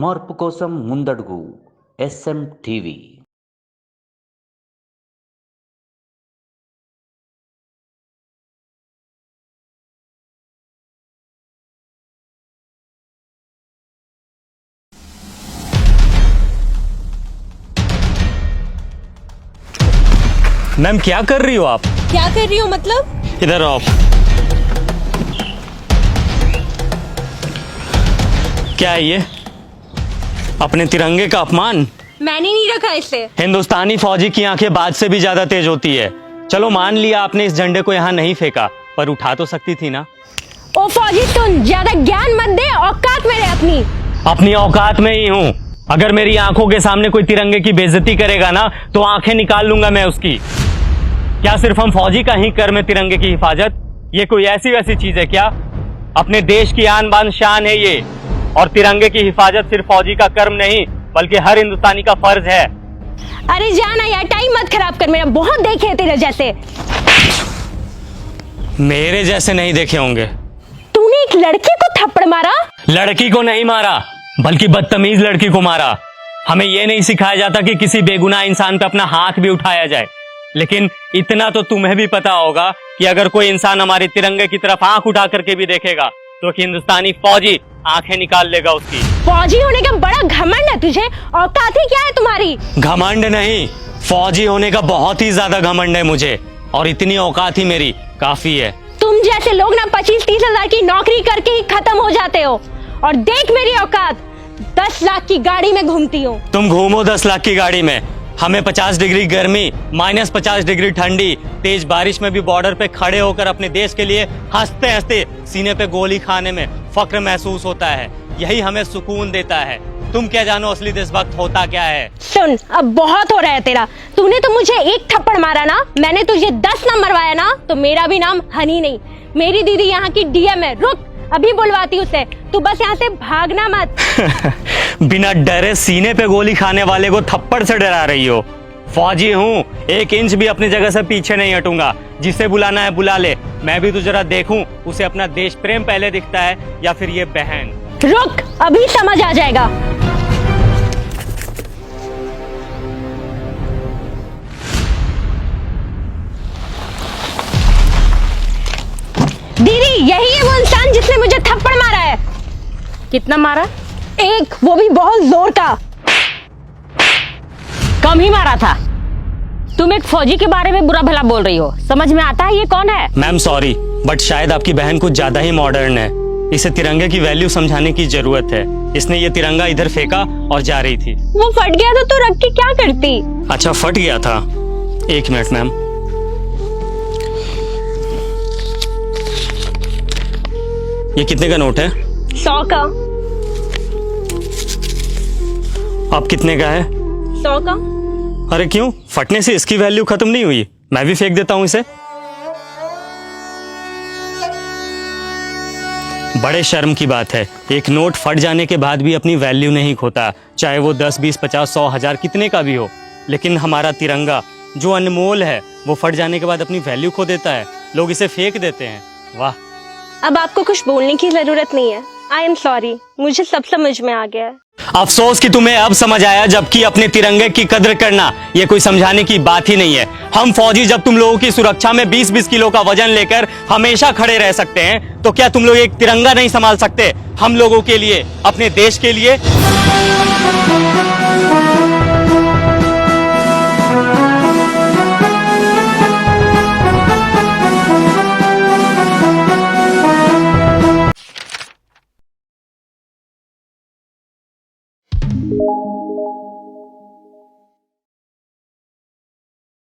మార్పు కోసం ముందడుగు ఎస్ఎం టీవీ. मैम क्या कर रही हो आप? क्या कर रही हो मतलब? इधर आओ। क्या है ये? अपने तिरंगे का अपमान। मैंने नहीं रखा इसे। हिंदुस्तानी फौजी की आंखें बाज से भी ज्यादा तेज होती है। चलो मान लिया आपने इस झंडे को यहाँ नहीं फेंका, पर उठा तो सकती थी ना। ओ फौजी सुन, ज्यादा ज्ञान मत दे, औकात में रह अपनी। अपनी औकात में ही हूँ। अगर मेरी आंखों के सामने कोई तिरंगे की बेइज्जती करेगा ना, तो आंखें निकाल लूंगा मैं उसकी। क्या सिर्फ हम फौजी का ही कर्म है तिरंगे की हिफाजत? ये कोई ऐसी वैसी चीज है क्या? अपने देश की आन बान शान है ये। और तिरंगे की हिफाजत सिर्फ फौजी का कर्म नहीं, बल्कि हर हिंदुस्तानी का फर्ज है। अरे जाना यार, टाइम मत खराब कर मेरा, बहुत देखे हैं तेरे जैसे। मेरे जैसे नहीं देखे होंगे। तूने एक लड़की को थप्पड़ मारा? लड़की को नहीं मारा, बल्कि बदतमीज लड़की को मारा। हमें यह नहीं सिखाया जाता कि किसी बेगुनाह इंसान पे अपना हाथ भी उठाया जाए। लेकिन इतना तो तुम्हें भी पता होगा कि अगर कोई इंसान हमारे तिरंगे की तरफ आंख उठा करके भी देखेगा, तो कि हिंदुस्तानी फौजी आंखें निकाल लेगा उसकी। फौजी होने का बड़ा घमंड है तुझे, औकात ही क्या है तुम्हारी? घमंड नहीं, फौजी होने का बहुत ही ज्यादा घमंड है मुझे, और इतनी औकात ही मेरी काफी है। तुम जैसे लोग ना 25-30 हजार की नौकरी करके ही खत्म हो जाते हो। और देख मेरी औकात, 10 लाख की गाड़ी में घूमती हूँ। तुम घूमो 10 लाख की गाड़ी में, हमें 50 डिग्री गर्मी, -50 डिग्री ठंडी, तेज बारिश में भी बॉर्डर पे खड़े होकर अपने देश के लिए हंसते हंसते सीने पे गोली खाने में फक्र महसूस होता है। यही हमें सुकून देता है। तुम क्या जानो असली देशभक्त होता क्या है? सुन, अब बहुत हो रहा है तेरा। तूने तो मुझे एक थप्पड़ मारा ना, मैंने तुझे 10 ना मरवाया ना, तो मेरा भी नाम हनी नहीं। मेरी दीदी यहाँ की डीएम है। रुक, अभी बुलवाती उसे। तू बस यहाँ से भागना मत। बिना डरे सीने पे गोली खाने वाले को थप्पड़ से डरा रही हो? फौजी हूँ, 1 इंच भी अपनी जगह से पीछे नहीं हटूंगा। जिसे बुलाना है बुला ले। मैं भी तो जरा देखूं उसे अपना देश प्रेम पहले दिखता है या फिर ये बहन। रुक, अभी समझ आ जाएगा। दीदी, यही है वो इंसान जिसने मुझे थप्पड़ मारा है। कितना मारा? एक, वो भी बहुत जोर का। कम ही मारा था। तुम एक फौजी के बारे में बुरा भला बोल रही हो, समझ में आता है ये कौन है? मैम सॉरी, बट शायद आपकी बहन कुछ ज्यादा ही मॉडर्न है। इसे तिरंगे की वैल्यू समझाने की जरूरत है। इसने ये तिरंगा इधर फेंका और जा रही थी। वो फट गया तो रख के क्या करती? अच्छा, फट गया था। 1 मिनट मैम। ये कितने का नोट है? 100 का। अब कितने का है? 100 का। अरे क्यों, फटने से इसकी वैल्यू खत्म नहीं हुई? मैं भी फेंक देता हूं इसे। बड़े शर्म की बात है, एक नोट फट जाने के बाद भी अपनी वैल्यू नहीं खोता, चाहे वो 10, 20, 50, 100, 1000 कितने का भी हो। लेकिन हमारा तिरंगा जो अनमोल है, वो फट जाने के बाद अपनी वैल्यू खो देता है। लोग इसे फेंक देते हैं। वाह। अब आपको कुछ बोलने की जरूरत नहीं है। आई एम सॉरी, मुझे सब समझ में आ गया है। अफसोस कि तुम्हें अब समझ आया, जबकि अपने तिरंगे की कद्र करना ये कोई समझाने की बात ही नहीं है। हम फौजी जब तुम लोगों की सुरक्षा में 20-20 किलो का वजन लेकर हमेशा खड़े रह सकते हैं, तो क्या तुम लोग एक तिरंगा नहीं संभाल सकते? हम लोगों के लिए, अपने देश के लिए।